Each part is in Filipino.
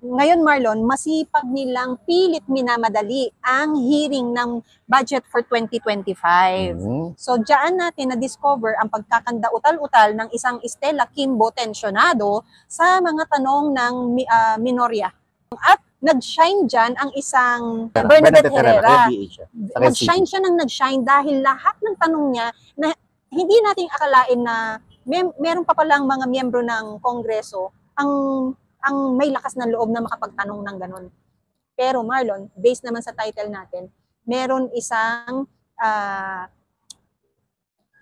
Ngayon, Marlon, masipag nilang pilit minamadali ang hearing ng budget for 2025. So, diyan natin na-discover ang pagkakanda-utal-utal ng isang Stella Kimbo tensyonado sa mga tanong ng minorya. At nag-shine dyan ang isang Bernadette Herrera. Nag-shine siya ng nag-shine dahil lahat ng tanong niya na hindi natin akalain na meron pa palang mga miyembro ng Kongreso ang may lakas ng loob na makapagtanong ng ganun. Pero Marlon, based naman sa title natin, meron isang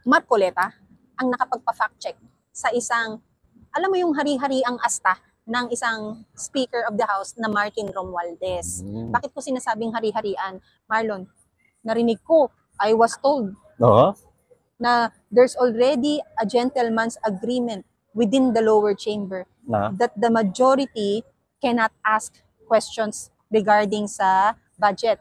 Marcoleta ang nakapagpa-fact check sa isang, alam mo yung hari-hariang asta ng isang Speaker of the House na Martin Romualdez. Bakit ko sinasabing hari-harian? Marlon, narinig ko, I was told na there's already a gentleman's agreement within the lower chamber that the majority cannot ask questions regarding sa budget.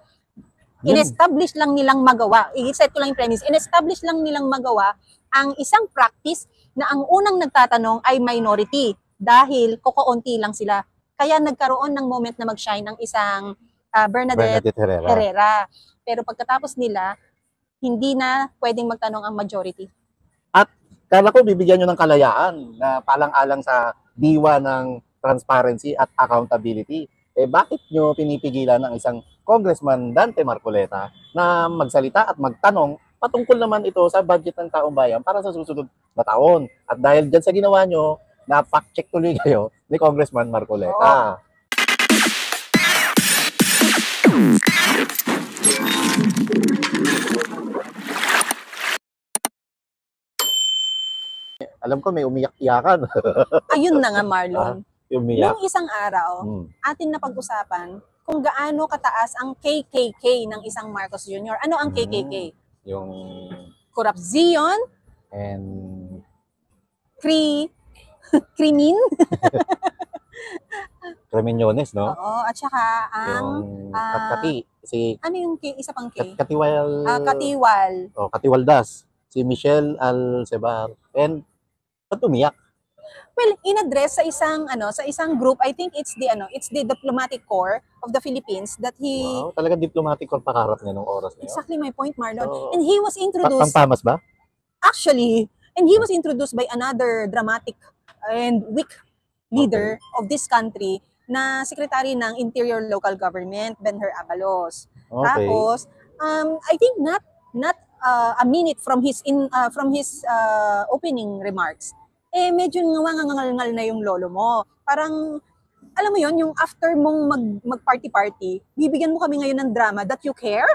In-establish lang nilang magawa, i-set ko lang yung premise, in-establish lang nilang magawa ang isang practice na ang unang nagtatanong ay minority dahil kukunti lang sila. Kaya nagkaroon ng moment na mag-shine ang isang Bernadette Herrera. Pero pagkatapos nila, hindi na pwedeng magtanong ang majority. At kala ko bibigyan nyo ng kalayaan na palang-alang sa diwa ng transparency at accountability. Eh bakit nyo pinipigilan ng isang Congressman Dante Marcoleta na magsalita at magtanong patungkol naman ito sa budget ng taong bayan para sa susunod na taon? At dahil dyan sa ginawa nyo, na-fact-check tuloy kayo ni Congressman Marcoleta. Alam ko may umiyak-iyakan. Ayun na nga, Marlon. Umiyak. Yung isang araw, atin na pag-usapan kung gaano kataas ang KKK ng isang Marcos Jr. Ano ang KKK? Yung Corruption and krimen. Criminyones, no? Oo, at saka ang Katkati. ano yung isa pang K? Katiwal. Katiwal. Katiwaldas. Si Michelle Alcebar. And umiyak. Well, in-address sa isang group, I think it's the diplomatic corps of the Philippines that he... Wow, talagang diplomatic corps pakarap niya nung oras niya. Exactly my point, Marlon. And he was introduced... Pampamas ba? Actually, and he was introduced by another dramatic and weak leader of this country na Secretary ng Interior Local Government, Benher Abalos. Tapos, I think not a minute from his opening remarks, medyo ngangal-ngal na yung lolo mo. Parang, alam mo yon, yung after mong mag-party-party, bibigyan mo kami ngayon ng drama that you care?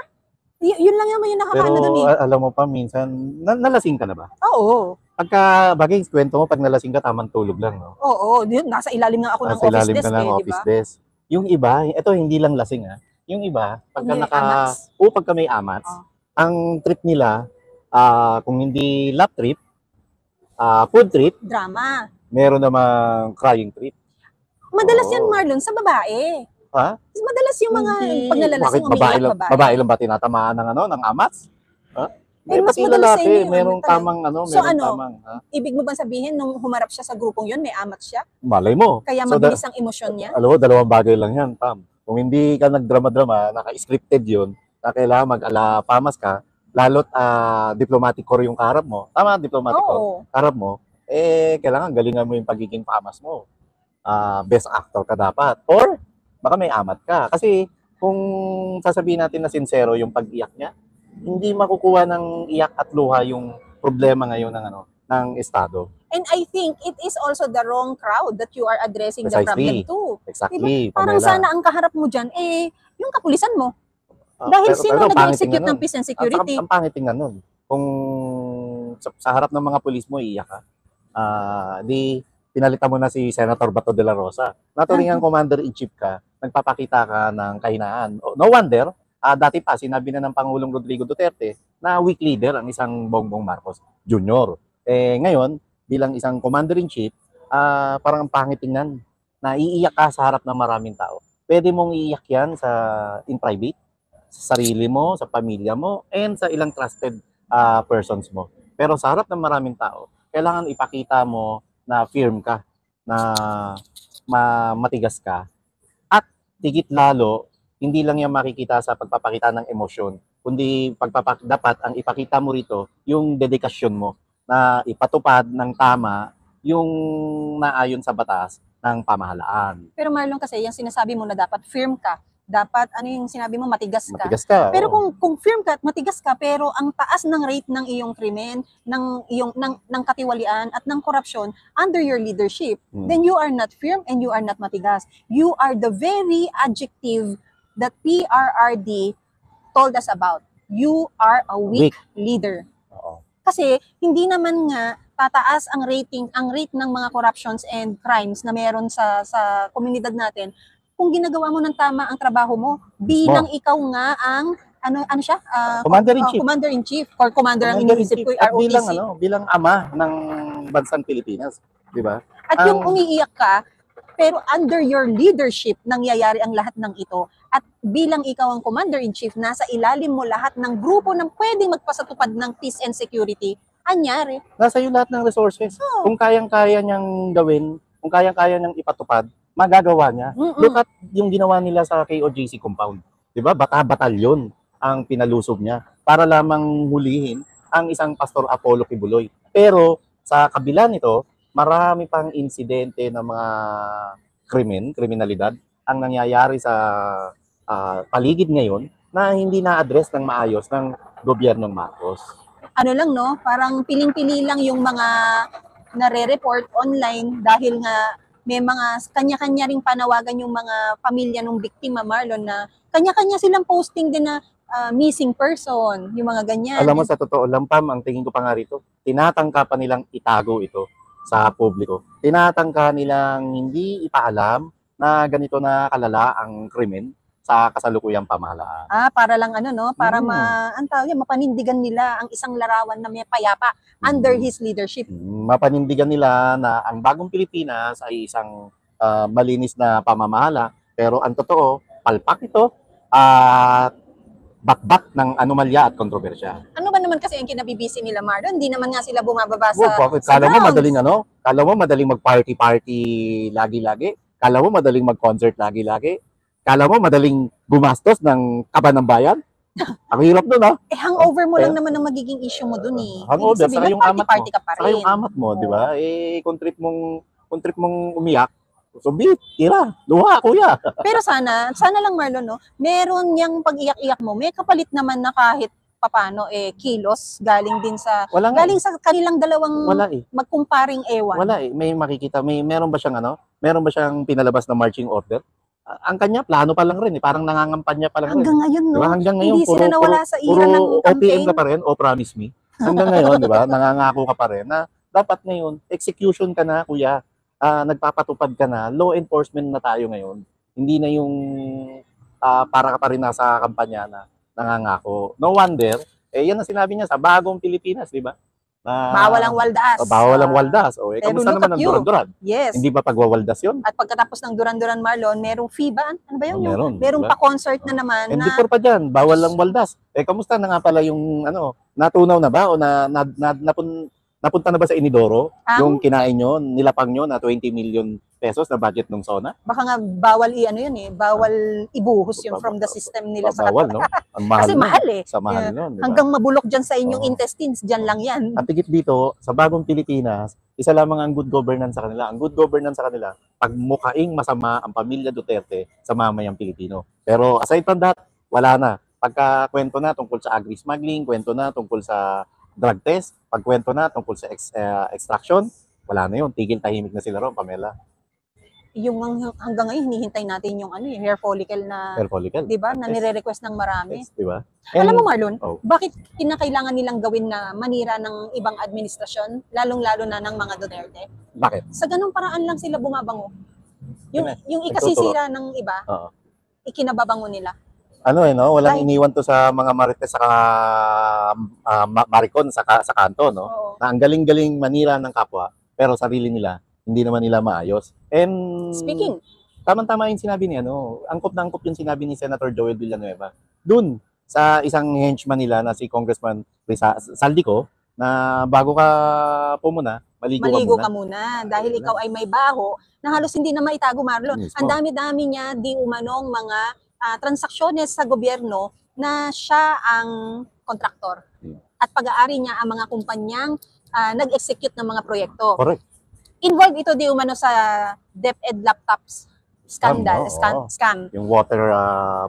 Yun lang naman yung nakakaano dun eh. Pero alam mo pa, minsan, nalasing ka na ba? Oo. Pagka, bagay, kwento mo, pag nalasing ka, tamang tulog lang, no? Oo, nasa ilalim nga ako ng office desk office desk. Yung iba, ito hindi lang lasing yung iba, pagka pagka may amats, ang trip nila, kung hindi lap trip, food trip, drama. Meron namang crying trip. Madalas yan, Marlon, sa babae. Madalas yung mga pagnalalasing umiiyak babae. Babae lang ba tinatamaan ng amats? Mas madalas sa merong tamang tamang. Ibig mo bang sabihin nung humarap siya sa grupong yun, may amats siya? Malay mo. Kaya mabilis ang emosyon niya? Alam mo, dalawang bagay lang yan, Pam. Kung hindi ka nagdrama-drama, naka-scripted yun, na kailangan mag-alapamas ka, lalo't diplomatic corps yung kaharap mo. Tama, diplomatic corps. Kaharap mo, kailangan galingan mo yung pagiging pamas mo. Best actor ka dapat. Or, baka may amat ka. Kasi, kung sasabihin natin na sincero yung pag-iyak niya, hindi makukuha ng iyak at luha yung problema ngayon ng Estado. And I think it is also the wrong crowd that you are addressing the problem to. Exactly. Diba? Parang sana ang kaharap mo dyan, yung kapulisan mo. Dahil sino nag-execute ng peace and security? Ang pangit tingnan nun. Kung sa harap ng mga pulis mo, iiyak ka, di pinalitan mo na si Senator Bato de la Rosa. Naturingan commander-in-chief ka, nagpapakita ka ng kahinaan. No wonder, dati pa, sinabi na ng Pangulong Rodrigo Duterte na weak leader ang isang Bongbong Marcos Jr. Ngayon, bilang isang commander-in-chief, parang ang pangit tingnan na iiyak ka sa harap ng maraming tao. Pwede mong iiyak yan in private, sa sarili mo, sa pamilya mo, and sa ilang trusted persons mo. Pero sa harap ng maraming tao, kailangan ipakita mo na firm ka, na matigas ka, tigit lalo, hindi lang yan makikita sa pagpapakita ng emosyon, kundi dapat ang ipakita mo rito yung dedikasyon mo na ipatupad ng tama yung naayon sa batas ng pamahalaan. Pero Marlon, kasi yung sinasabi mo na dapat firm ka, dapat ano yung sinabi mo, matigas ka. Matigas ka. Pero oo. kung firm ka at matigas ka, pero ang taas ng rate ng iyong krimen, ng katiwalian at ng korupsyon under your leadership, then you are not firm and you are not matigas. You are the very adjective that PRRD told us about. You are a weak leader. Oo. Kasi hindi naman nga tataas ang rate ng mga corruptions and crimes na meron sa komunidad natin kung ginagawa mo ng tama ang trabaho mo bilang ikaw nga ang ano siya? Commander-in-chief. Commander-in-chief or commander ang iniisip ko, At ROTC. bilang ama ng bansang Pilipinas, di ba? At yung umiiyak ka, pero under your leadership nangyayari ang lahat ng ito. At bilang ikaw ang commander-in-chief, nasa ilalim mo lahat ng grupo na pwedeng magpasatupad ng peace and security, anyari. Nasa iyo lahat ng resources. Oh. Kung kayang-kaya niyang gawin, kung kayang-kaya niyang ipatupad, magagawa niya. Look at yung ginawa nila sa KOJC compound. 'Di ba? Batalyon ang pinalusob niya para lamang hulihin ang isang Pastor Apollo Kibuloy. Pero sa kabila nito, marami pang insidente ng mga kriminalidad ang nangyayari sa paligid ngayon na hindi na-address ng maayos ng gobyernong Marcos. Ano lang, no? Parang piling-pili lang yung mga nare-report online dahil nga may mga kanya-kanya ring panawagan yung mga pamilya ng biktima, Marlon, na kanya-kanya silang posting din na missing person, yung mga ganyan. Alam mo, sa totoo lang, Pam, ang tingin ko pa nga rito, tinatangka pa nilang itago ito sa publiko. Tinatangka nilang hindi ipaalam na ganito na kalala ang krimen sa kasalukuyang pamahalaan. Para lang para mapanindigan nila ang isang larawan na may payapa under his leadership. Mapanindigan nila na ang bagong Pilipinas ay isang malinis na pamamahala, pero ang totoo, palpak ito at bakbak ng anomalya at kontrobersya. Ano ba naman kasi ang kinabibisi nila, Marlon? Hindi naman nga sila bumababa Kala mo madaling mag-party-party lagi-lagi? Kala mo madaling mag-concert lagi-lagi? Kala mo madaling gumastos ng kaban ng bayan? Ang hirap doon, ha? Hangover mo lang naman ang magiging issue mo doon, eh. Hangover, saka yung amat mo. Party ka pa rin. Saka yung amat mo, di ba? Kung trip mong umiyak, so tira, luha, kuya. Pero sana lang, Marlon, no? Meron yang pag-iyak-iyak mo, may kapalit naman na kahit papano, kilos, galing din sa, galing sa kanilang dalawang magkumparing ewan. Wala may makikita, meron ba siyang pinalabas na marching order? Ang kanya, plano pa lang rin. Parang nangangampanya pa lang hanggang ngayon, no? Diba? Hanggang ngayon, hindi sila nawala sa ira ng campaign. OPM ka pa rin, o promise me. Hanggang ngayon, di ba? Nangangako ka pa rin na dapat ngayon, execution ka na, kuya. Nagpapatupad ka na. Law enforcement na tayo ngayon. Hindi na yung para ka pa rin nasa kampanya na nangangako. No wonder, yan ang sinabi niya sa bagong Pilipinas, di ba? Bawal ang waldas. Bawal ang waldas. Kamusta naman ang duran-duran? Yes. Hindi ba pagwawaldas yun? At pagkatapos ng duran-duran, Marlon, merong fee ba? Ano ba yun? Merong pa-concert na naman. And before pa dyan, bawal ang waldas. Kamusta na nga pala yung, natunaw na ba? O napunta na ba sa Inidoro? Yung kinain nyo, nilapang nyo na 20 million pesos na budget ng SONA? Baka nga bawal bawal ibuhos yung from the system nila sa bawal, no? Ang mahal. Kasi mahal eh. Sa mahal nun, diba? Hanggang mabulok dyan sa inyong intestines, dyan lang yan. At higit dito, sa bagong Pilipinas, isa lamang ang good governance sa kanila. Ang good governance sa kanila, pagmukaing masama ang pamilya Duterte sa mamayang Pilipino. Pero aside from that, wala na. Pagka kwento na tungkol sa agri-smuggling, kwento na tungkol sa drug test, pagkwento na tungkol sa extraction, wala na yun. Tigil tahimik na sila ron, Pamela. Yung hanggang ngayon hinihintay natin yung hair follicle na, hair follicle, 'di ba? Na nire-request ng marami. Yes, 'di ba? Alam mo, Marlon, bakit kinakailangan nilang gawin na manira ng ibang administrasyon, lalong-lalo na ng mga Duterte? Bakit? Sa ganung paraan lang sila bumabango. Yung ikasisira ng iba, ikinababango nila. Walang iniwan to sa mga marites saka maricon sa kanto, no? Oo. Na ang galing-galing manira ng kapwa, pero sarili nila hindi naman nila maayos. And speaking, tamang-tama yung sinabi niya, angkop na angkop yung sinabi ni Senator Joel Villanueva. Doon sa isang henchman nila na si Congressman Saldico, na bago ka pumuna, maligo ka muna dahil ikaw ay may baho na halos hindi na maitago, Marlon. Ang dami-dami niya di umanong mga transaksyones sa gobyerno na siya ang kontraktor. At pag-aari niya ang mga kumpanyang nag-execute ng mga proyekto. Correct. Involved ito di umano sa DepEd laptops scandal, scam. Yung water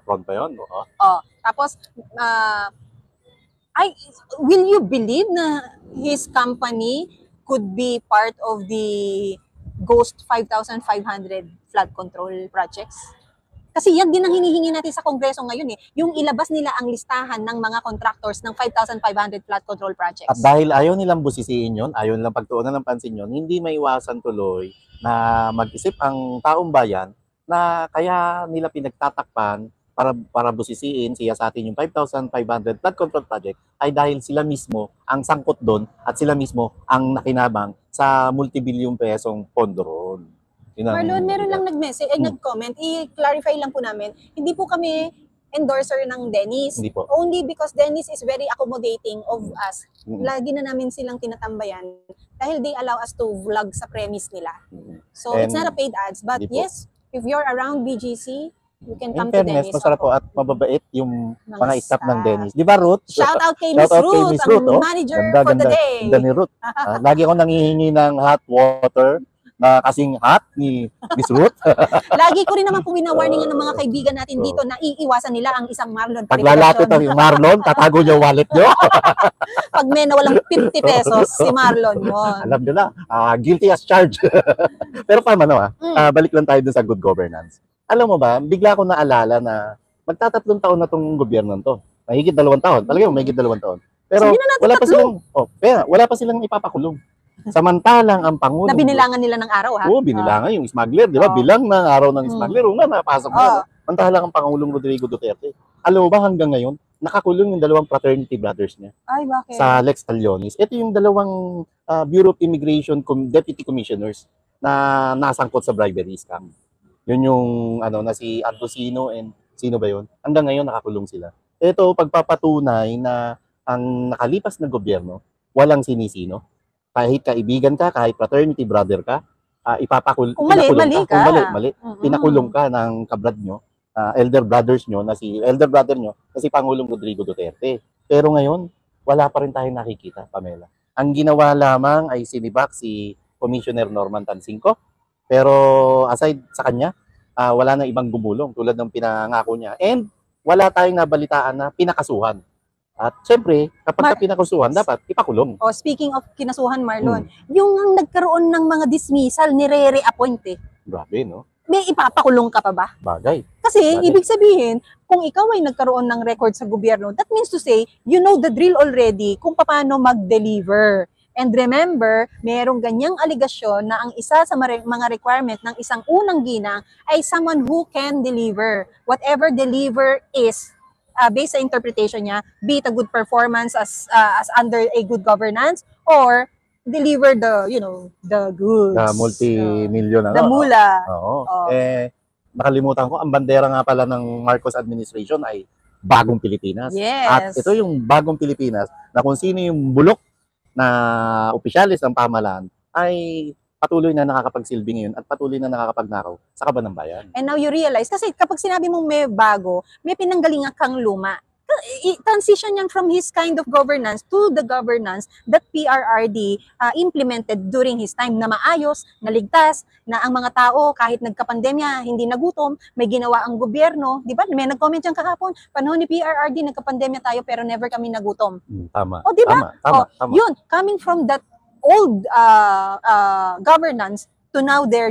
front pa yun. Tapos, will you believe na his company could be part of the Ghost 5,500 flood control projects? Kasi yan din ang hinihingi natin sa Kongreso ngayon yung ilabas nila ang listahan ng mga contractors ng 5,500 flood control projects. At dahil ayaw nilang busisiin yun, ayaw nilang pagtuunan ng pansin yun, hindi maiwasan tuloy na mag-isip ang taong bayan na kaya nila pinagtatakpan para busisiin siya sa atin yung 5,500 flood control project ay dahil sila mismo ang sangkot doon at sila mismo ang nakinabang sa multibilyong pesong pondo roon. Marlon, meron lang nag-message, nag-comment, i-clarify lang po namin, hindi po kami endorser ng Dennis. Hindi po. Only because Dennis is very accommodating of us. Lagi na namin silang tinatambayan dahil they allow us to vlog sa premise nila. So, it's not a paid ads, but yes, if you're around BGC, you can come to Dennis. Masarap po at mababait yung mga staff ng Dennis. Di ba, Ruth? Shout out kay Miss Ruth, ang manager for today. Ganda ni Ruth. Lagi ako nangihingi ng hot water na kasing hot ni Miss Ruth. Lagi ko rin naman po wina-warningan ng mga kaibigan natin dito na iiwasan nila ang isang Marlon. Paglalapit ang Marlon, tatago niya wallet niyo. Pag may nawalang 50 pesos, si Marlon yun. Alam niyo na, guilty as charged. Pero tama na balik lang tayo dun sa good governance. Alam mo ba, bigla ko naalala na magtatatlong taon na tong gobyerno to. Mahigit 2 taon. Talagang mahigit 2 taon. Pero wala pa silang ipapakulong. Samantalang ang Pangulo. Na binilangan nila ng araw, ha? Oo, binilangan yung smuggler, di ba? Bilang ng araw ng smuggler, napasok na. Samantalang ang Pangulong Rodrigo Duterte. Alam mo ba hanggang ngayon, nakakulong yung 2 fraternity brothers niya. Ay, bakit? Sa Lex Talionis. Ito yung 2 Bureau of Immigration Deputy Commissioners na nasangkot sa bribery scam. Yun yung na si Antosino and sino ba yun? Hanggang ngayon nakakulong sila. Ito pagpapatunay na ang nakalipas na gobyerno, walang sinisino. Kahit kaibigan ka, kahit fraternity brother ka, kung mali ka. Kung mali, pinakulong ka ng kabrad nyo, elder brother nyo na si Pangulong Rodrigo Duterte. Pero ngayon, wala pa rin tayong nakikita, Pamela. Ang ginawa lamang ay sinibak si Commissioner Norman Tansingco. Pero aside sa kanya, wala na ibang gumulong tulad ng pinangako niya. And wala tayong nabalitaan na pinakasuhan. At syempre, kapag pinakasuhan, dapat ipakulong. Speaking of kinasuhan, Marlon, yung nagkaroon ng mga dismissal, nire-reappoint Grabe, no? May ipapakulong ka pa ba? Bagay. Kasi, ibig sabihin, kung ikaw ay nagkaroon ng record sa gobyerno, that means to say, you know the drill already kung paano mag-deliver. And remember, merong ganyang aligasyon na ang isa sa mga requirement ng isang unang ginang ay someone who can deliver. Whatever deliver is, based sa interpretation niya, be it a good performance as under a good governance or deliver the goods. Na multi-million the mula. Nakalimutan ko, ang bandera nga pala ng Marcos administration ay Bagong Pilipinas. Yes. At ito yung Bagong Pilipinas na kung sino yung bulok na opisyalis ng pamahalaan ay patuloy na nakakapagsilbi ngayon at patuloy na nakakapagnakaw sa kaban ng bayan. And now you realize, kasi kapag sinabi mong may bago, may pinanggalingan kang luma. Transition yan from his kind of governance to the governance that PRRD implemented during his time na maayos, naligtas, na ang mga tao kahit nagkapandemya, hindi nagutom, may ginawa ang gobyerno. Di ba? May nag-comment yan kahapon, panahon ni PRRD, nagkapandemya tayo pero never kami nagutom. Tama. O, di ba? Tama. Yun, coming from that old governance to now their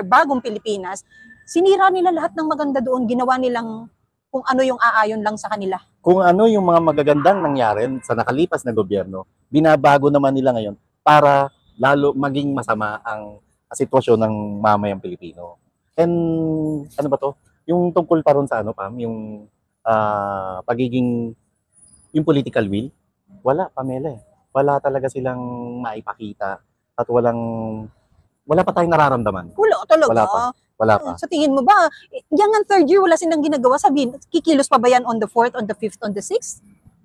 bagong Pilipinas, sinira nila lahat ng maganda doon, ginawa nilang kung ano yung aayon lang sa kanila. Kung ano yung mga magagandang nangyari sa nakalipas na gobyerno, binabago naman nila ngayon para lalo maging masama ang sitwasyon ng mamayang Pilipino. And ano ba to? Yung tungkol pa ron sa Pam, yung pagiging yung political will, wala, Pamela. Wala talaga silang maipakita at wala pa tayong nararamdaman. Wala talaga. Wala pa. Sa tingin mo ba, yung third year wala silang ginagawa, sabihin, kikilos pa ba yan on the 4th, on the 5th, on the 6th?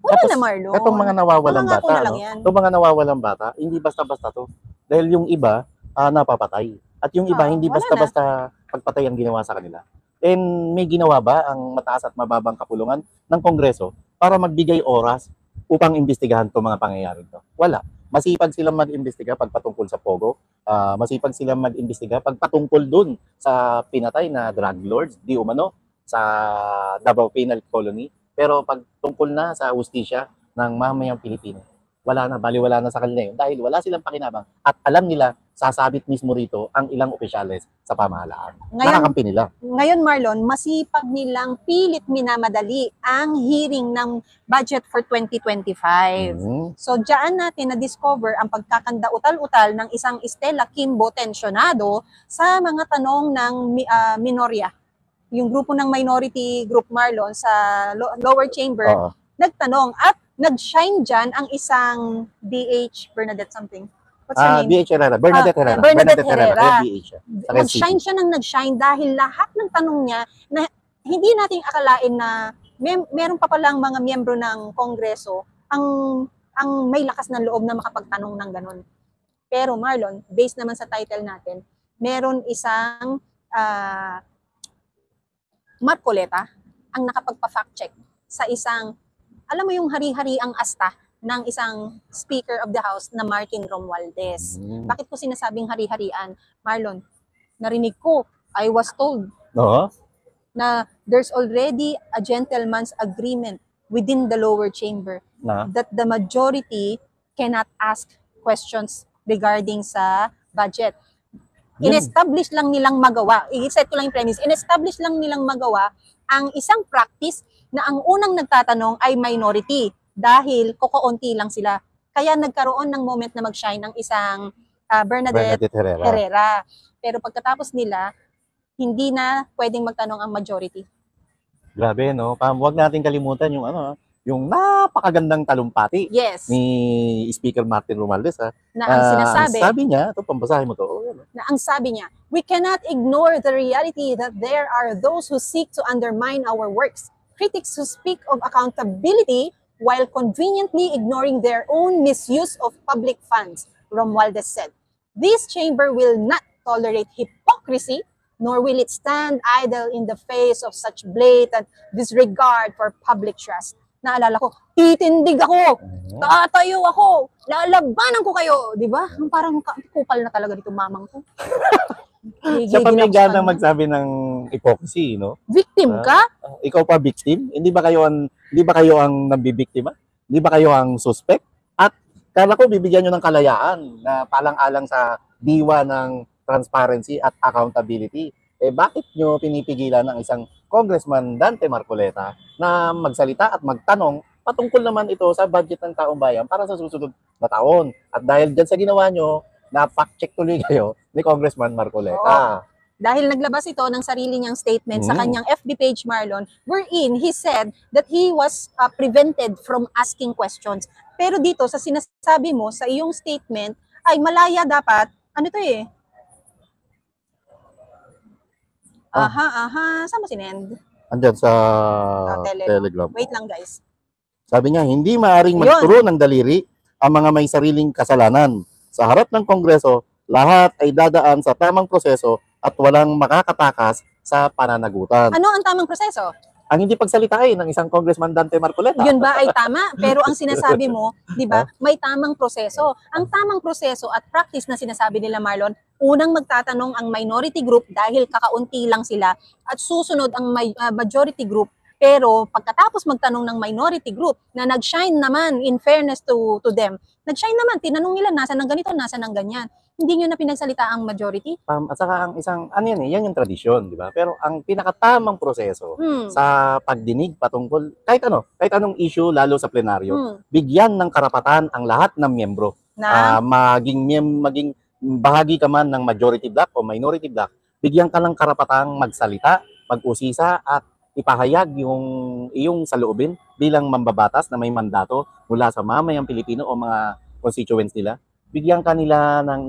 Wala Tapos, na, Marlon. Itong mga nawawalang Nangangako bata, na lang no? yan. Itong mga nawawalang bata, hindi basta-basta to. Dahil yung iba, napapatay. At yung iba, hindi Wala na. basta-basta pagpatay ang ginawa sa kanila. And may ginawa ba ang mataas at mababang kapulungan ng Kongreso para magbigay oras upang imbestigahan itong mga pangyayari to? Wala. Masipag silang mag-imbestiga pag patungkol sa Pogo. Masipag silang mag-imbestiga pag patungkol dun sa pinatay na drug lords, di umano, sa Davao Penal Colony. Pero pag tungkol na sa hustisya ng mamayang Pilipino, wala na, baliwala na sa kanila yun dahil wala silang pakinabang at alam nila sasabit mismo rito ang ilang opisyales sa pamahalaan. Nakakampi nila. Ngayon, Marlon, masipag nilang pilit minamadali ang hearing ng budget for 2025. So, diyan natin na-discover ang pagkakanda utal-utal ng isang Stella Kimbo tensyonado sa mga tanong ng minorya. Yung grupo ng minority group, Marlon, sa lower chamber, nagtanong at nag-shine dyan ang isang BH Bernadette something. What's her name? BH Herrera. Bernadette Herrera. Bernadette Herrera. Nag-shine siya ng nag-shine dahil lahat ng tanong niya na hindi nating akalain na meron pa palang mga miyembro ng Kongreso ang may lakas ng loob na makapagtanong ng ganun. Pero Marlon, based naman sa title natin, meron isang Marcoleta ang nakapagpa-fact check sa isang, alam mo yung hari-hariang asta ng isang Speaker of the House na Martin Romualdez. Bakit ko sinasabing hari-harian? Marlon, narinig ko, I was told na there's already a gentleman's agreement within the lower chamber that the majority cannot ask questions regarding sa budget. In-establish lang nilang magawa, i-set ko lang yung premise, in-establish lang nilang magawa ang isang practice na ang unang nagtatanong ay minority dahil kukunti lang sila. Kaya nagkaroon ng moment na mag-shine ng isang Bernadette Herrera. Pero pagkatapos nila, hindi na pwedeng magtanong ang majority. Grabe, no? Huwag natin kalimutan yung yung napakagandang talumpati ni Speaker Martin Romualdez. Na ang sinasabi, sabi niya, ito, pambasahin mo to. Na ang sabi niya, we cannot ignore the reality that there are those who seek to undermine our works. Critics who speak of accountability while conveniently ignoring their own misuse of public funds, Romualdez said. This chamber will not tolerate hypocrisy, nor will it stand idle in the face of such blatant disregard for public trust. Naalala ko, titindig ako, tatayo ako, lalabanan ko kayo, di ba? Parang kupal na talaga dito mamang ko. Sa pamiganang magsabi ng hypocrisy, no? Victim ka? Ikaw pa victim? Hindi ba kayo ang nambibiktima? Hindi ba kayo ang suspect? At kala ko bibigyan nyo ng kalayaan na palang-alang sa diwa ng transparency at accountability. Bakit nyo pinipigilan ng isang Congressman Dante Marcoleta na magsalita at magtanong patungkol naman ito sa budget ng taong bayan para sa susunod na taon? At dahil dyan sa ginawa nyo, na-fact-check tuloy kayo ni Congressman Marcoleta. Dahil naglabas ito ng sarili niyang statement sa kanyang FB page, Marlon, wherein he said that he was prevented from asking questions. Pero dito, sa sinasabi mo, sa iyong statement, ay malaya dapat, ano to eh? Saan mo sinend? Andyan sa Telegram. Wait lang guys. Sabi niya, hindi maaaring magturo ng daliri ang mga may sariling kasalanan. Sa harap ng Kongreso, lahat ay dadaan sa tamang proseso at walang makakatakas sa pananagutan. Ano ang tamang proseso? Ang hindi pagsalitain ng isang Congressman Dante Marcoleta. Yun ba ay tama? Pero ang sinasabi mo, di ba, may tamang proseso. Ang tamang proseso at practice na sinasabi nila, Marlon, unang magtatanong ang minority group dahil kakaunti lang sila at susunod ang majority group. Pero pagkatapos magtanong ng minority group na nag-shine naman, in fairness to them, nag-shine naman, tinanong nila nasa ng ganito, nasa ng ganyan. Hindi nyo na pinagsalita ang majority? At saka ang isang, yan yung tradisyon, di ba? Pero ang pinakatamang proseso sa pagdinig patungkol, kahit anong issue, lalo sa plenaryo, bigyan ng karapatan ang lahat ng miyembro. Maging bahagi ka man ng majority block o minority block, bigyan ka ng karapatang magsalita, mag-usisa at ipahayag yung iyong saloobin bilang mambabatas na may mandato mula sa mamayang Pilipino o mga constituents nila. Bigyan kanila ng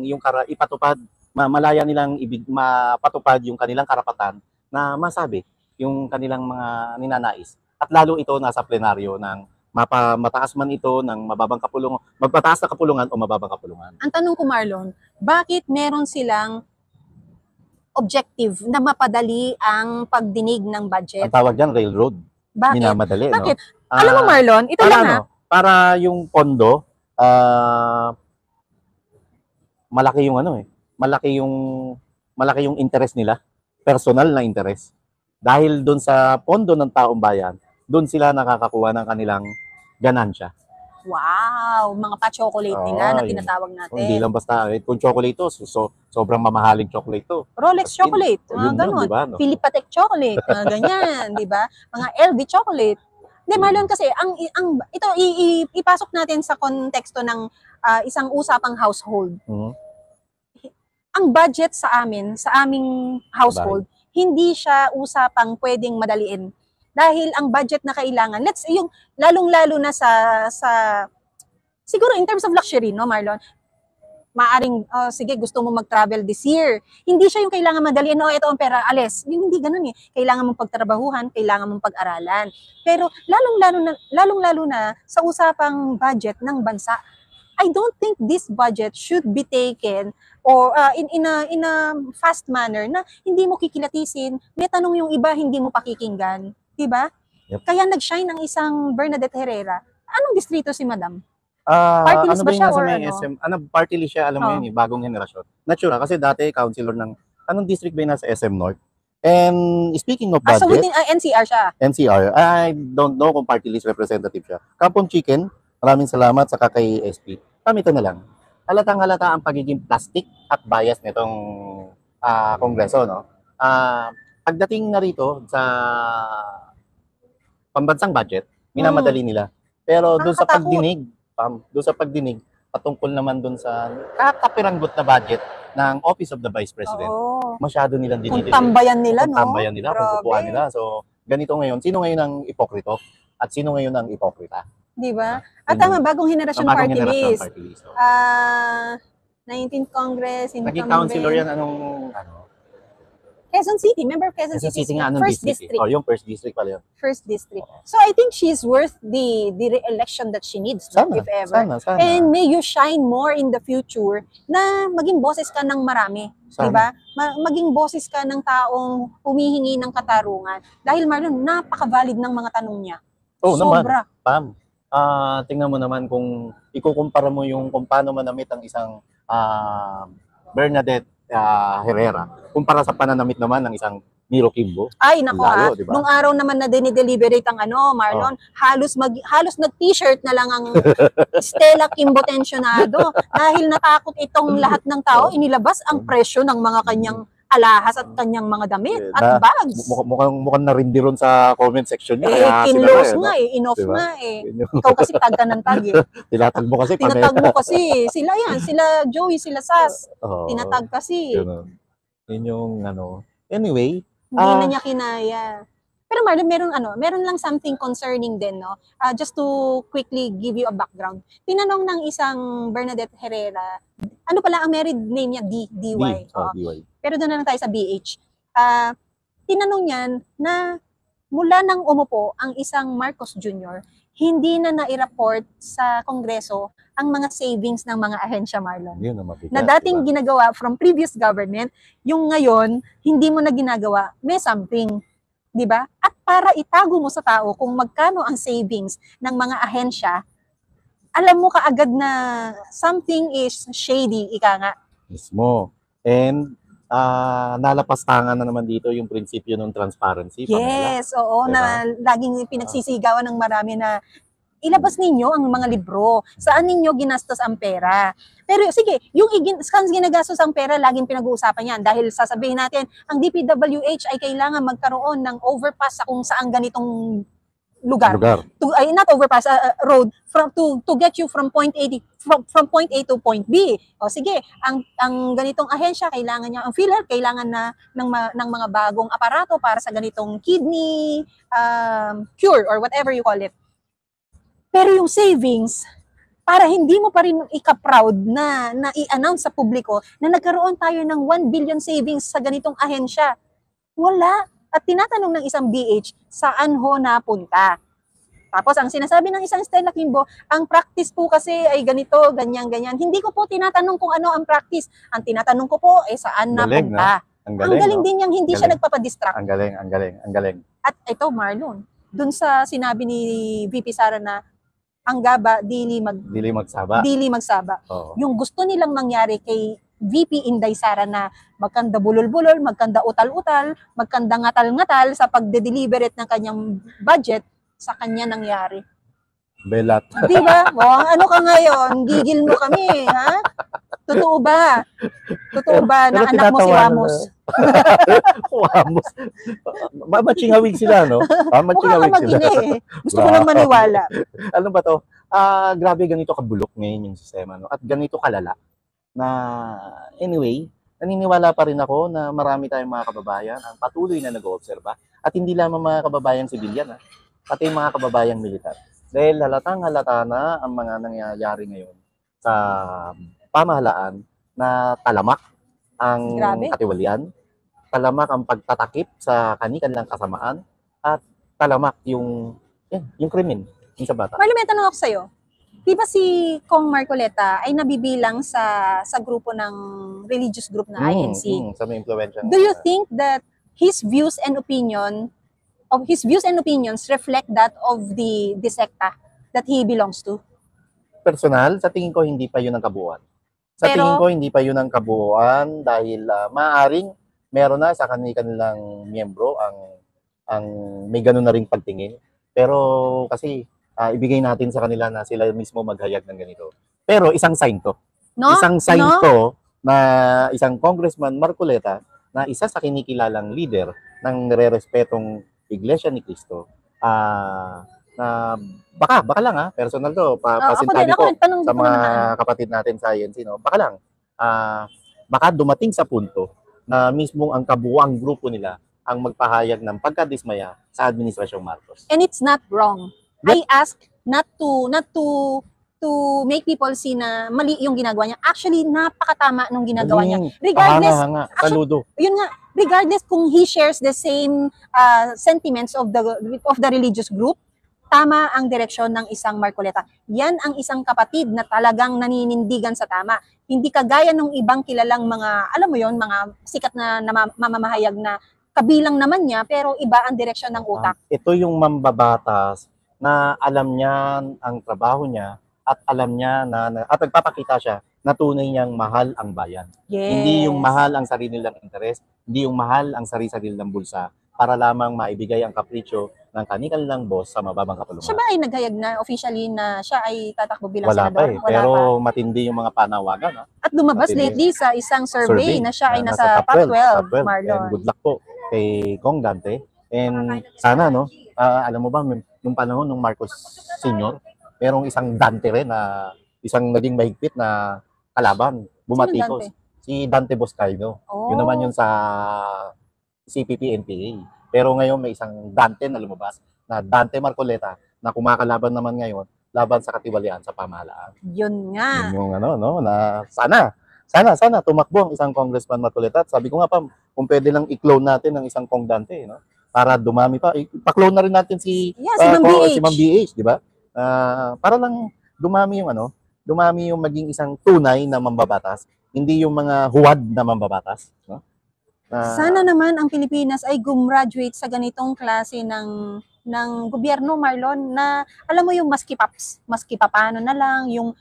yung ipatupad, malaya nilang mapatupad yung kanilang karapatan na masabi yung kanilang mga ninanais. At lalo ito nasa plenaryo ng mataas man ito ng mababang kapulungan, magpataas na kapulungan o mababang kapulungan. Ang tanong ko, Marlon, bakit meron silang objective na mapadali ang pagdinig ng budget? Ang tawag dyan, railroad. Bakit? Minamadali, Bakit? no? Alam mo, Marlon, ito para, lang ha. Para yung pondo, malaki yung malaki yung interest nila, personal na interest. Dahil doon sa pondo ng taong bayan, doon sila nakakakuha ng kanilang ganansya. Wow, mga pa-chocolate nila na tinatawag natin. Hindi lang basta, kung chocolate to, sobrang mamahaling chocolate to. Rolex chocolate, mga ganun. Diba, no? Philip Patek chocolate, mga ganyan, di ba? Mga LV chocolate. Hindi, Marlon, kasi ito ipasok natin sa konteksto ng isang usapang household. Ang budget sa aming household, hindi siya usapang pwedeng madaliin. Dahil ang budget na kailangan, yung lalong-lalo na sa siguro in terms of luxury, no, Marlon? Maaring, sige, gusto mo mag-travel this year. Hindi siya yung kailangan madaliin, ito ang pera, alis. Yung hindi ganun eh. Kailangan mong pagtrabahuhan, kailangan mong pag-aralan. Pero lalong-lalo na sa usapang budget ng bansa, I don't think this budget should be taken or in a fast manner na hindi mo kikilatisin. May tanong yung iba, hindi mo pakikinggan. Diba? Yep. Kaya nag-shine ang isang Bernadette Herrera. Anong distrito si Madam? Party list ba siya or ano? SM? Party list siya, alam mo yun, bagong henerasyon. Natural, kasi dati councilor ng, anong district ba yun nasa SM North? And speaking of budget, so within NCR siya? NCR, I don't know kung party list representative siya. Kampong Chicken, maraming salamat sa kay SP. Ito na lang. Halatang-halata ang pagiging plastic at bias nitong kongreso, no? Pagdating na rito sa pambansang budget, minamadali nila. Pero doon sa pagdinig, patungkol naman doon sa kakapiranggot na budget ng Office of the Vice President. Masyado nilang dinidili. Kung tambayan nila, no? Kung tambayan nila, kung kukuhaan nila. So, ganito ngayon. Sino ngayon ang ipokrito? At sino ngayon ang ipokrita? Di ba? At tama, bagong henerasyon party list. 19th Congress, naging councilor yan, Quezon City, member of Quezon City nga, first district. Yung first district pala yun. First district. So I think she's worth the re-election that she needs, sana, if ever. Sana. And may you shine more in the future na maging boses ka ng marami. Diba? Maging boses ka ng taong humihingi ng katarungan. Dahil Marlon, napaka-valid ng mga tanong niya. Sobra. Naman. Pam, tingnan mo naman kung ikukumpara mo yung kung paano manamit ang isang Bernadette Herrera kumpara sa pananamit naman ng isang Miro Kimbo. Ay, nako diba? Nung araw naman na dinideliberate ang Marlon, halos nag-t-shirt na lang ang Stella Kimbo tensionado dahil natakot itong lahat ng tao, inilabas ang presyo ng mga kanyang alahas at kanyang mga damit at bags. Mukhang narindi ron sa comment section niya. Kinlose nga in-off diba? Nga Ikaw kasi tag ka ng tag Tinatag mo kasi. Tinatag mo kasi. Sila Joey, sila Sas. Tinatag kasi. Yun yung Anyway. Hindi na niya kinaya. Pero Marlon, meron lang something concerning din, no? Just to quickly give you a background. Tinanong ng isang Bernadette Herrera, ano pala ang married name niya? DY. DY. Pero doon na lang tayo sa BH. Tinanong niyan na mula nang umupo ang isang Marcos Jr., hindi na nai-report sa Kongreso ang mga savings ng mga ahensya, Marlon. Na dating ginagawa from previous government, yung ngayon, hindi mo na ginagawa, may something. Diba? At para itago mo sa tao kung magkano ang savings ng mga ahensya, alam mo kaagad na something is shady, ika nga. Mismo. And nalapastangan na naman dito yung prinsipyo ng transparency. Yes, oo, diba? Na laging pinagsisigawan ng marami na ilabas ninyo ang mga libro. Saan ninyo ginastos ang pera? Pero sige, yung saan ginagastos ang pera, laging pinag-uusapan yan. Dahil sasabihin natin, ang DPWH ay kailangan magkaroon ng overpass sa kung saan ganitong lugar. Not overpass, road to get you from point A to point B. O sige, ang ganitong ahensya kailangan niya, ang PhilHealth kailangan na ng mga bagong aparato para sa ganitong kidney cure or whatever you call it. Pero yung savings, para hindi mo pa rin ika-proud na i-announce sa publiko na nagkaroon tayo ng 1 billion savings sa ganitong ahensya. Wala. At tinatanong ng isang BH, saan ho napunta? Tapos ang sinasabi ng isang Stella Kimbo, ang practice po kasi ay ganito, ganyan, ganyan. Hindi ko po tinatanong kung ano ang practice. Ang tinatanong ko po ay saan Galing, napunta. Ang Ang galing no? din niyang hindi Galing. siya nagpapadistract. Ang galing. At ito, Marlon, dun sa sinabi ni VP Sara na ang gaba, dili magsaba. Oo. Yung gusto nilang mangyari kay VP Inday Sara na magkanda bulol-bulol, magkanda utal-utal, magkanda ngatal-ngatal sa pagde-deliberate ng kanyang budget, sa kanya nangyari. Belat. Di ba? O, ano ka ngayon? Gigil mo kami, ha? Totoo ba? Na anak mo si Ramos? Ramos. Matchingawig sila, no? Matchingawig sila. Gusto ko lang maniwala. Ano ba to? Grabe ganito kabulok ngayon yung sistema, no? At ganito kalala. Na anyway, naniniwala pa rin ako na marami tayong mga kababayan ang patuloy na nag-oobserba. At hindi lamang mga kababayang sibilyan, pati mga kababayang militar. Dahil halatang-halata na ang mga nangyayari ngayon sa pamahalaan na talamak ang katiwalian, talamak ang pagtatakip sa kanilang kasamaan, at talamak yung krimen sa bata. Marlon, may tanong ako sa'yo. Di ba si Kong Marcoleta ay nabibilang sa grupo ng religious group na INC? Sa may impluwensya. Do you think that his views and opinions reflect that of the sekta that he belongs to? Personal, sa tingin ko hindi pa yun ang kabuuan. Tingin ko hindi pa yun ang kabuuan dahil maaaring meron na sa kanilang miyembro ang may ganun na ring pagtingin. Pero kasi ibigay natin sa kanila na sila mismo maghayag ng ganito. Pero isang sign to. No? Isang sign to na isang Congressman Marcoleta na isa sa kinikilalang leader ng nirerespetong Iglesia ni Cristo, na baka lang personal to, pasintabi ko sa mga kapatid natin sa INC, no? Baka lang, baka dumating sa punto na mismo ang kabuuang grupo nila ang magpahayag ng pagkadismaya sa Administrasyong Marcos. And it's not wrong. I ask not to make people see na mali yung ginagawa niya. Actually, napakatama nung ginagawa niya. Regardless, saludo. Yun nga, regardless kung he shares the same sentiments of the religious group, tama ang direksyon ng isang Marcoleta. Yan ang isang kapatid na talagang naninindigan sa tama. Hindi kagaya ng ibang kilalang mga, alam mo yon, mga sikat na mamamahayag na kabilang naman niya, pero iba ang direksyon ng utak. Ito yung mambabatas na alam niya ang trabaho niya, at alam niya at nagpapakita siya na tunay niyang mahal ang bayan. Yes. Hindi yung mahal ang sarili nilang interes, hindi yung mahal ang sarili nilang bulsa para lamang maibigay ang kapritsyo ng kanilang boss sa mababang kapulungan. Siya ba ay naghayag na officially na siya ay tatakbo bilang senador? Wala pero pa. Matindi yung mga panawagan. At lumabas lately sa isang survey na siya ay nasa top 12, Marlon. And good luck po kay Kong Dante. And sana, alam mo ba, nung panahon ng Marcos Sr., merong isang Dante rin na isang naging mahigpit na kalaban, bumatikos. Si Dante Boscaino. Oh. Yun naman yun sa CPP-NPA. Pero ngayon may isang Dante na lumabas, na Dante Marcoleta, na kumakalaban naman ngayon laban sa katiwalian sa pamahalaan. Yun nga. Yun yung na sana tumakbo ang isang Congressman Marcoleta. At sabi ko nga pa, kung pwede lang i-clone natin ng isang Kong Dante, para dumami pa. Pa-clone na rin natin si Ma'am BH, di ba? Para lang dumami yung maging isang tunay na mambabatas, hindi yung mga huwad na mambabatas, no? Sana naman ang Pilipinas ay gumraduate sa ganitong klase ng gobyerno, Marlon, na alam mo yung maski papano na lang, yung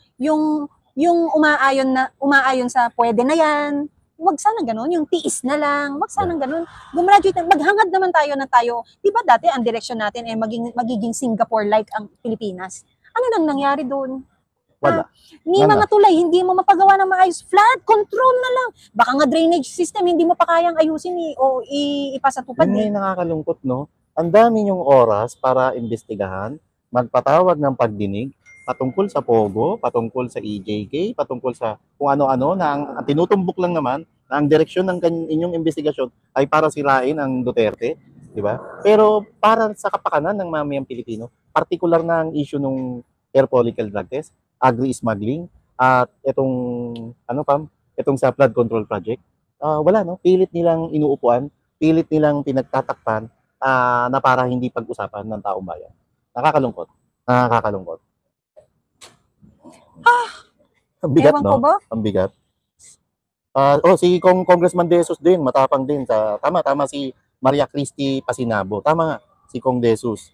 umaayon sa pwede na yan. Wag sana ganun, yung tiis na lang, wag sana ganun. Gumraduate, maghangad naman tayo. Di ba dati ang direksyon natin ay magiging Singapore-like ang Pilipinas? Ano nang nangyari doon? Wala. Mga tulay, hindi mo mapagawa ng maayos. Flood control na lang. Baka nga drainage system, hindi mo pa kayang ayusin o ipasatupad. Yun yung nakakalungkot, no? Ang dami yung oras para imbestigahan, magpatawag ng pagdinig, patungkol sa Pogo, patungkol sa EJK, patungkol sa kung ano-ano na ang tinutumbok lang naman na ang direksyon ng inyong investigasyon ay para sirain ang Duterte, di ba? Pero para sa kapakanan ng mamayang Pilipino, particular na ang issue ng air follicle drug test, agri-smuggling, at itong sa flood control project, wala, no? Pilit nilang inuupuan, pilit nilang pinagtatakpan na para hindi pag-usapan ng taong bayan. Nakakalungkot. Nakakalungkot. Ang bigat, Ewan no? ko ba? Ang bigat. Si Congressman De Jesus din, matapang din. Tama si Maria Christie Pasinabo. Tama nga, si Kong De Jesus.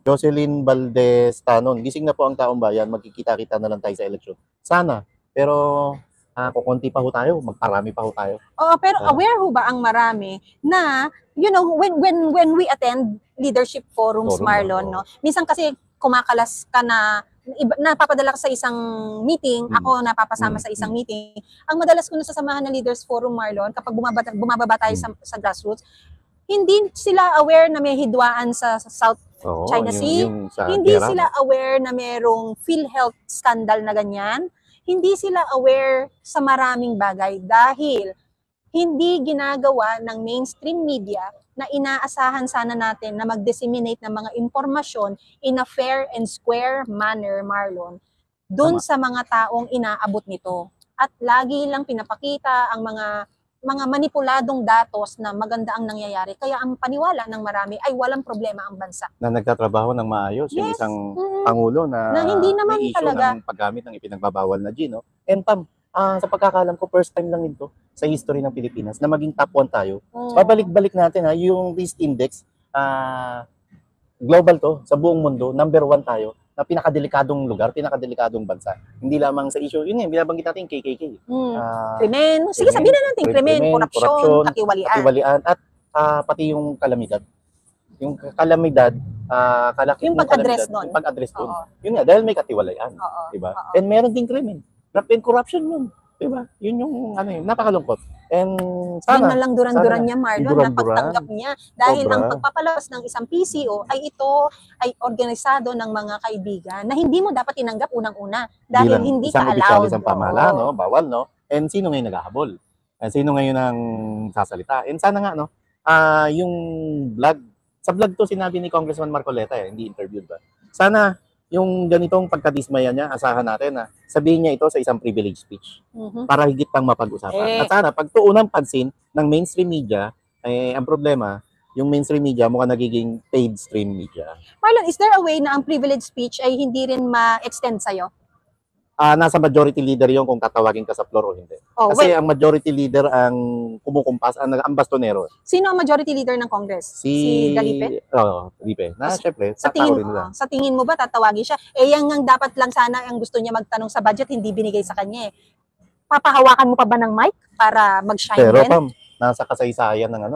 Jocelyn Valdez Tanon, gising na po ang taong bayan, magkikita-kita na lang tayo sa eleksyon. Sana, pero kukunti pa ho tayo, magparami pa ho tayo. Oo, pero aware ho ba ang marami na, you know, when we attend leadership forums, Marlon, no? Minsan kasi kumakalas ka na, napapadala ka sa isang meeting, ako napapasama sa isang meeting. Ang madalas ko nasasamahan ng Leaders Forum, Marlon, kapag bumababa tayo sa grassroots, hindi sila aware na may hidwaan sa South China Sea. Hindi sila aware na merong PhilHealth scandal na ganyan. Hindi sila aware sa maraming bagay dahil hindi ginagawa ng mainstream media na inaasahan sana natin na mag-disseminate ng mga impormasyon in a fair and square manner, Marlon, dun sa mga taong inaabot nito. At lagi lang pinapakita ang mga manipuladong datos na maganda ang nangyayari. Kaya ang paniwala ng marami ay walang problema ang bansa. Na nagtatrabaho ng maayos, yung isang pangulo na hindi naman may issue talaga ng paggamit ng ipinagbabawal na gin. No? And Pam, sa pagkakalam ko, first time lang ito sa history ng Pilipinas na maging top 1 tayo. Babalik-balik natin yung risk index, global to, sa buong mundo, number 1 tayo na pinakadelikadong lugar, pinakadelikadong bansa. Hindi lamang sa issue, yun yung binabanggit natin, KKK. Krimen. Sige, sabihin na natin, krimen, korupsyon, katiwalian, at pati yung kalamidad. Yung kalamidad, yung pag-address doon. Yung pag-address doon. Yun nga, dahil may katiwalian. Diba? And meron din krimen. Graft and corruption yun. Diba? Yun yung napakalungkot. And sana, yun na lang duran-duran niya, Marlon, na pagtanggap niya. Dahil ang pagpapalabas ng isang PCO ay ito ay organisado ng mga kaibigan na hindi mo dapat tinanggap unang-una dahil hindi ka allowed. Isang pamahalaan, no? Bawal, no? And sino ngayon naghahabol? Sino ngayon ang sasalita? And sana nga, no? Yung vlog, sa vlog to sinabi ni Congressman Marcoleta, hindi interviewed ba? Sana yung ganitong pagkadismaya niya, asahan natin na sabihin niya ito sa isang privilege speech para higit pang mapag-usapan. At sana, pagtuunan pansin ng mainstream media, ang problema, yung mainstream media mukha nagiging paid stream media. Marlon, is there a way na ang privilege speech ay hindi rin ma-extend sa'yo? Nasa majority leader yung kung tatawagin ka sa floor o hindi. Kasi ang majority leader ang kumukumpas, ang bastonero. Sino ang majority leader ng Congress? Si Galipe? Oo, Galipe. Siyempre, sa tingin mo ba tatawagin siya? Yan ang dapat lang sana ang gusto niya magtanong sa budget, hindi binigay sa kanya. Papahawakan mo pa ba ng mic para mag-shine din? Pero Pam, nasa kasaysayan ng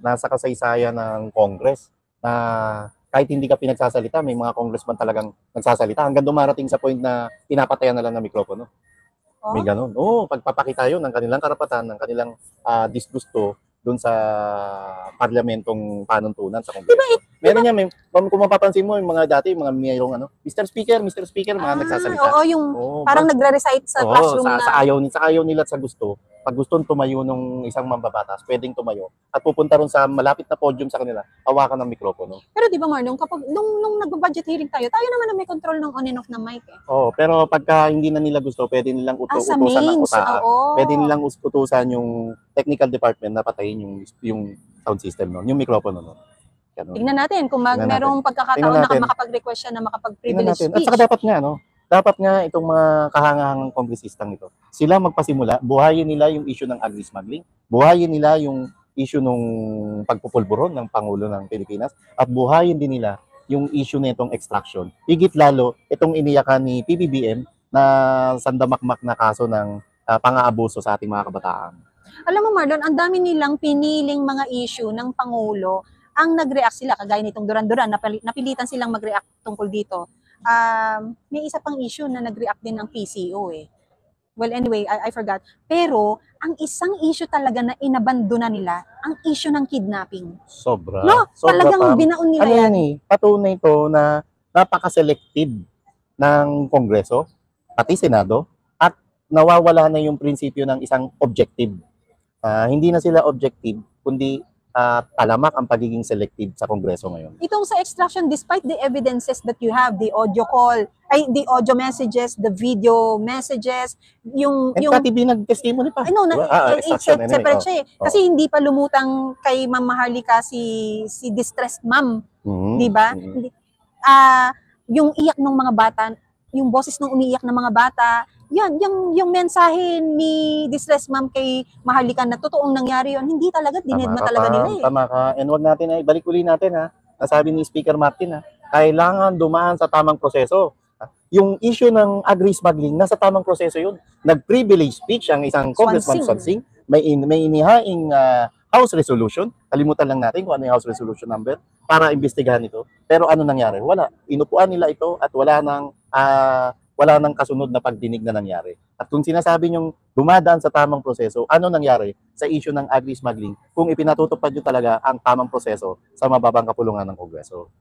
nasa kasaysayan ng Congress na kahit hindi ka pinagsasalita, may mga congressman talagang nagsasalita hanggang dumarating sa point na pinapatayan na lang ng mikropono. May ganun. Pagpapakita yun ng kanilang karapatan, ng kanilang disgusto doon sa parlamentong panuntunan sa Kongreso. Meron niya, kung mapapansin mo, yung mga dati, mga mayroong Mr. Speaker, mga nagsasalita. Parang nagre-recite sa classroom na. Sa ayaw nila sa gusto. Pag gustong tumayo ng isang mambabatas, pwedeng tumayo at pupunta ron sa malapit na podium sa kanila, hawakan ng mikropono. Pero di ba Marlon, kapag nung nag-budget hearing tayo naman na may control ng on and off ng mic pero pagka hindi na nila gusto, pwede nilang utusan ng utaan. Pwede nilang utusan yung technical department na patayin yung sound system nun, yung mikropono nun. Tingnan natin kung merong pagkakataon na makapag-request siya na makapag-privilege speech. At saka dapat nga itong mga kahangahangang kongresistang ito, sila magpasimula, buhayin nila yung issue ng agri-smuggling, buhayin nila yung issue ng pagpupulburon ng Pangulo ng Pilipinas, at buhayin din nila yung issue nitong extraction. Higit lalo, itong iniyakan ni PBBM na sandamakmak na kaso ng pang-aabuso sa ating mga kabataan. Alam mo Marlon, ang dami nilang piniling mga issue ng Pangulo, ang nag-react sila, kagaya nitong Duran-Duran, napilitan silang mag-react tungkol dito. May isa pang issue na nag-react din ng PCO Well, anyway, I forgot. Pero, ang isang issue talaga na inabandona nila, ang issue ng kidnapping. Sobra. No, talagang binaon nila yan. Patunay ito na napaka-selective ng Kongreso, pati Senado, at nawawala na yung prinsipyo ng isang objective. Hindi na sila objective, kundi talamak ang pagiging selective sa Kongreso ngayon. Itong sa extraction, despite the evidences that you have, the audio call, the audio messages, the video messages, yung pati binag-testimony pa. ano, Diba? it's Extraction anyway. separate siya eh. Kasi hindi pa lumutang kay Ma'am Maharlika si distressed ma'am, di ba? Yung iyak ng mga bata, yung boses ng umiiyak ng mga bata, yan, yung mensahe ni distressed ma'am kay Maharlika na totoong nangyari yun, hindi talaga, dinedma talaga nila eh. Tama ka. And wag natin ibalik uli natin Sabi ni Speaker Martin kailangan dumaan sa tamang proseso. Yung issue ng agri-smuggling, nasa tamang proseso yun. Nag-privilege speech ang isang Congressman Swansing. May inihaing House Resolution. Kalimutan lang natin kung ano yung House Resolution number para imbestigahan ito. Pero ano nangyari? Wala. Inupuan nila ito at wala nang kasunod na pagdinig na nangyari. At kung sinasabi nyong dumadaan sa tamang proseso, ano nangyari sa issue ng agri-smuggling kung ipinatutupad nyo talaga ang tamang proseso sa mababang kapulungan ng Kongreso?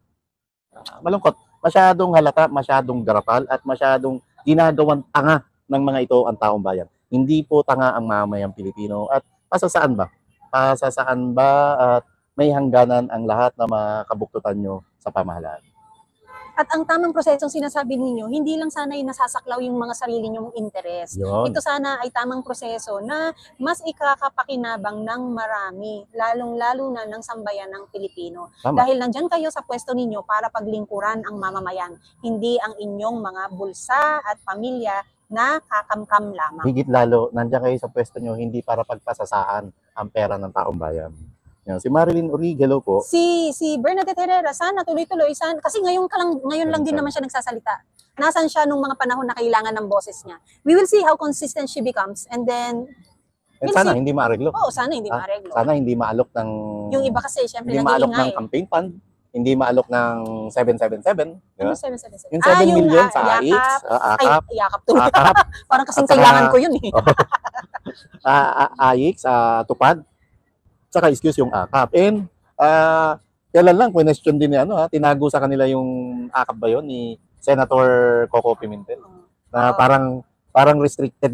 Malungkot. Masyadong halata, masyadong garapal, at masyadong ginagawang tanga ng mga ito ang taong bayan. Hindi po tanga ang mamamayang Pilipino. At pasasaan ba? Pasasaan ba at may hangganan ang lahat na makabuktutan nyo sa pamahalaan? At ang tamang prosesong sinasabi ninyo, hindi lang sana yung nasasaklaw yung mga sarili nyong interes. Yun. Ito sana ay tamang proseso na mas ikakapakinabang ng marami, lalong-lalo na ng sambayan ng Pilipino. Tama. Dahil nandyan kayo sa pwesto ninyo para paglingkuran ang mamamayan, hindi ang inyong mga bulsa at pamilya na kakamkam lamang. Higit lalo, nandiyan kayo sa pwesto nyo hindi para pagpasasaan ang pera ng taong bayan. Si Marilyn Urig, hello po. Si Bernadette Herrera, sana tuloy-tuloy, kasi ngayon lang din naman siya nagsasalita. Nasaan siya nung mga panahon na kailangan ng boses niya? We will see how consistent she becomes, and then sana hindi maareglo. Oo, sana hindi maareglo. Sana hindi maalok ng yung iba kasi syempre hindi maalok ng campaign fund, hindi maalok ng 777. Ano 777? Yung 7 million sa AX, AKAP. Ay, yakap tuloy. Parang kasing kailangan ko yun eh. AX, tupad. Saka excuse yung AKAP. And kailan lang question din ni tinago sa kanila yung AKAP ba yun ni Senator Coco Pimentel. Na parang restricted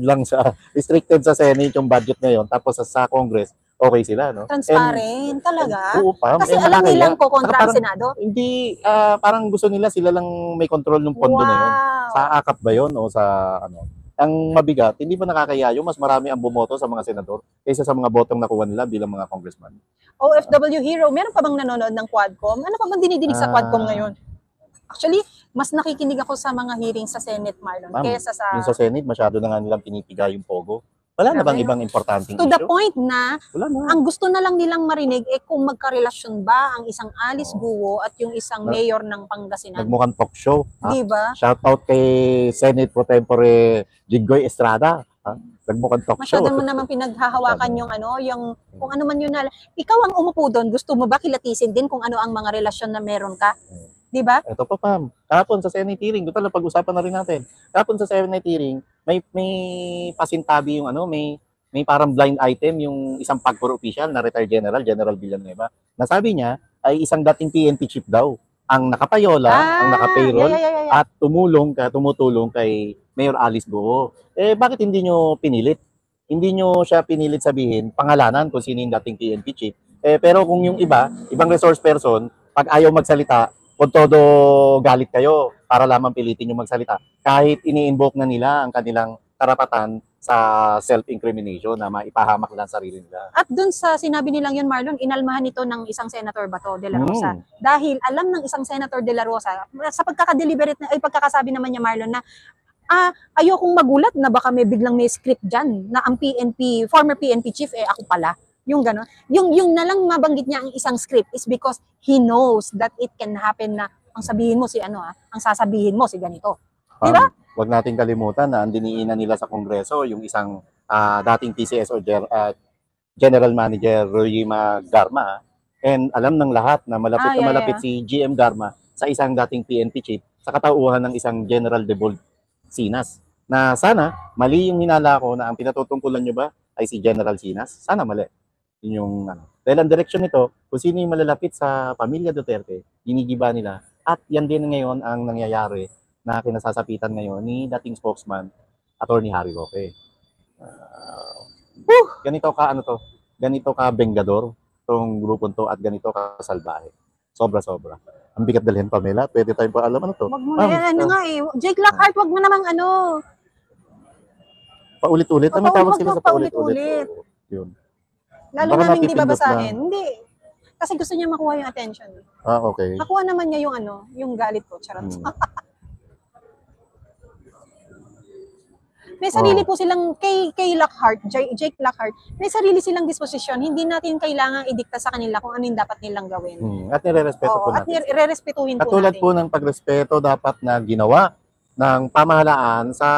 sa Senate yung budget ngayon, tapos sa Congress okay sila, no? Transparent talaga. Oo, kasi alam nilang kokontra ang Senado. Hindi parang gusto nila sila lang may control ng pondo na yun. Sa AKAP ba yun o sa ano? Ang mabigat, hindi ba nakakayayo mas marami ang bumoto sa mga senador kaysa sa mga botong nakuha nila bilang mga congressman? OFW Hero, meron pa bang nanonood ng Quadcom? Ano pa bang dinidinig sa Quadcom ngayon? Actually, mas nakikinig ako sa mga hearings sa Senate, Marlon, kaysa sa... Yung sa Senate, masyado na nga nilang pinipigay yung pogo. Wala na bang ibang importanteng issue? To the point na, ang gusto na lang nilang marinig kung magkarelasyon ba ang isang Alice Guo at yung isang mayor ng Pangasinan. Nagmukhang talk show. Diba? Shout out kay Senate Pro Tempore Jinggoy Estrada. Nagmukhang talk show. Masyado mo naman pinaghahawakan yung kung ano man yun na. Ikaw ang umupo doon, gusto mo ba kilatisin din kung ano ang mga relasyon na meron ka? Diba? Ito pa, Pam. Kahapon sa Senate hearing, doon talaga pag-usapan na rin natin. Kahapon sa Senate hearing, may pasintabi yung may parang blind item yung isang PAGCOR official na retired General Villanueva. Nasabi niya ay isang dating PNP chief daw ang nakapayola, ang naka-payroll at tumutulong kay Mayor Alice Guo. Bakit hindi nyo pinilit? Hindi nyo siya pinilit sabihin pangalanan kung sino yung dating PNP chief. Pero kung yung ibang resource person, pag ayaw magsalita, kung todo galit kayo para lamang pilitin yung magsalita. Kahit ini-invoke na nila ang kanilang karapatan sa self-incrimination na maipahamak lang sarili nila. At dun sa sinabi nilang yun, Marlon, inalmahan ito ng isang Senator Bato de la Rosa. Dahil alam ng isang Senator de la Rosa, sa pagkakasabi naman niya, Marlon, na ayokong magulat na baka may biglang may script dyan na ang former PNP chief, ako pala. Yung gano'n. Yung na lang mabanggit niya ang isang script is because he knows that it can happen na ang sabihin mo ang sasabihin mo si ganito. Di ba? Huwag nating kalimutan na ang diniinan nila sa Kongreso yung isang dating PCSO General Manager Royima Garma. And alam ng lahat na malapit si GM Garma sa isang dating PNP chief sa katauhan ng isang General Debold Sinas. Na sana, mali yung hinala ko na ang pinatutungkulan nyo ba ay si General Sinas? Sana mali. Yung dahil ang direksyon nito, kung sino yung malalapit sa pamilya Duterte, ginigiba nila. At yan din ngayon ang nangyayari na kinasasapitan ngayon ni dating spokesman, Attorney Harry Roque. Ganito ka Ganito ka bengador tong grupong to at ganito kasalbahe. Sobra-sobra. Ang bigat dalhin, Pamela. Pwede tayong pa alam ano to. Wag mo na yan, ano nga eh. Jake Lockhart, wag mo namang ano. Paulit-ulit. Ano tawag sila sa paulit-ulit? paulit-ulit. Yun. Lalo Baka namin hindi napipindot babasahin. Hindi. Kasi gusto niya makuha yung attention. Okay. Makuha naman niya yung ano, yung galit ko. Charot. May sarili po silang, kay Lockhart, Jake Lockhart, may sarili silang disposisyon. Hindi natin kailangang idikta sa kanila kung ano yung dapat nilang gawin. At nire-respeto po At natin. irerespetuhin po Katulad natin. po ng pagrespeto dapat na ginawa ng pamahalaan sa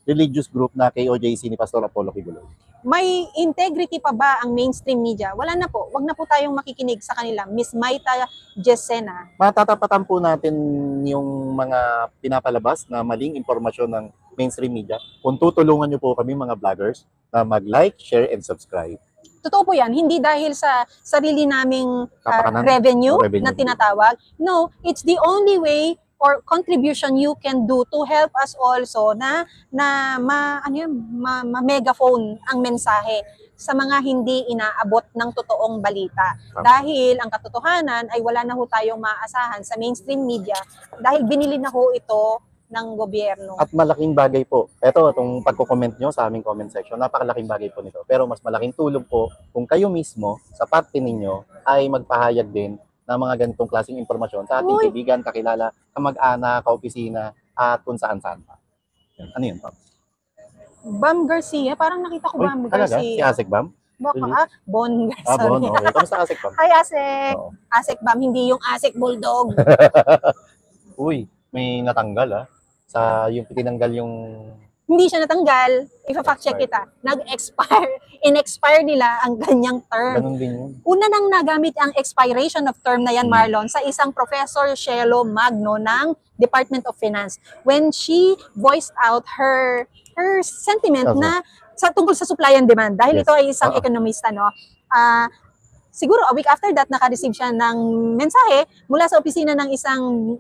religious group na KOJC ni Pastor Apollo Kibuloy. May integrity pa ba ang mainstream media? Wala na po. Wag na po tayong makikinig sa kanila. Miss Maita Jessena. Matatapatan po natin yung mga pinapalabas na maling impormasyon ng mainstream media kung tutulungan nyo po kami mga vloggers na mag-like, share, and subscribe. Totoo po yan. Hindi dahil sa sarili naming Kapakanan? revenue Revenue. na tinatawag. No, it's the only way or contribution you can do to help us also na megaphone ang mensahe sa mga hindi inaabot ng totoong balita. Dahil ang katotohanan ay wala na ho tayong maaasahan sa mainstream media dahil binili na ho ito ng gobyerno. At malaking bagay po. Ito, itong pagko-comment nyo sa aming comment section, napakalaking bagay po nito. Pero mas malaking tulong po kung kayo mismo, sa parte ninyo, ay magpahayag din ng mga ganitong klaseng impormasyon sa ating kaibigan, kakilala, kamag-anak, kaopisina, at kung saan-saan pa. Ano yun, Pam? Bam Garcia, parang nakita ko Bam Talaga? Garcia. Si Asek Bam? Baka, Bon Garcia. Bon, okay. Kamusta Asek Bam? Hi Asek! Oo. Asek Bam, hindi yung Asek Bulldog. Uy, may natanggal sa yung tinanggal yung Hindi siya natanggal. Ipa-fact check kita. Nag-expire. In-expire nila ang ganyang term. ganun din yun. Una nang nagamit ang expiration of term na yan, Marlon, sa isang Professor Shelo Magno ng Department of Finance when she voiced out her sentiment na tungkol sa supply and demand. Dahil ito ay isang ekonomista, no? Siguro a week after that, naka-receive siya ng mensahe mula sa opisina ng isang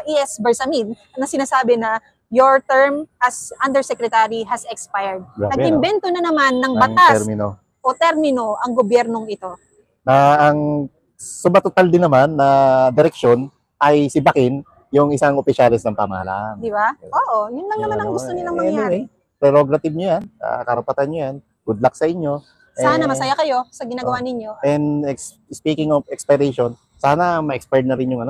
ES Bersamin na sinasabi na your term as undersecretary has expired. Grabe, Nag-imbento na naman ng Ang batas termino. ang gobyernong ito. Na ang subatotal din naman na direksyon ay sibakin yung isang opisyalis ng pamahalaan. Di ba? Oo, yun lang naman ang gusto nilang mangyari. Anyway, prerogative nyo yan, karapatan nyo yan. Good luck sa inyo. Sana masaya kayo sa ginagawa ninyo. And speaking of expiration, sana ma-expire na rin yung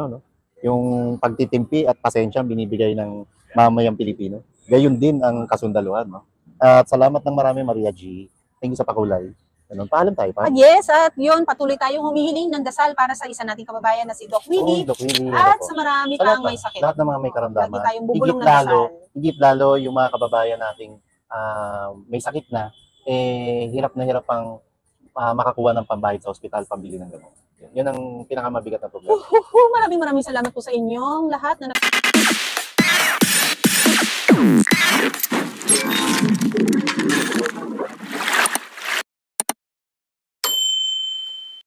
yung pagtitimpi at pasensya binibigay ng mamayang Pilipino. Gayon din ang kasundaluhan, no? At salamat ng marami, Maria G. Thank you sa pakulay. Paalam tayo pa. Yes, at yun, patuloy tayong humihiling ng dasal para sa isa nating kababayan na si Doc Willie. Doc Willie. At sa marami pang may sakit. Lahat ng mga may karamdaman. Lagi tayong bubulong ng dasal. Higit lalo yung mga kababayan nating may sakit na, hirap na hirap pang makakuha ng pambayad sa ospital, pambili ng gamot. Yun ang pinakamabigat na problema. Maraming salamat po sa inyong lahat na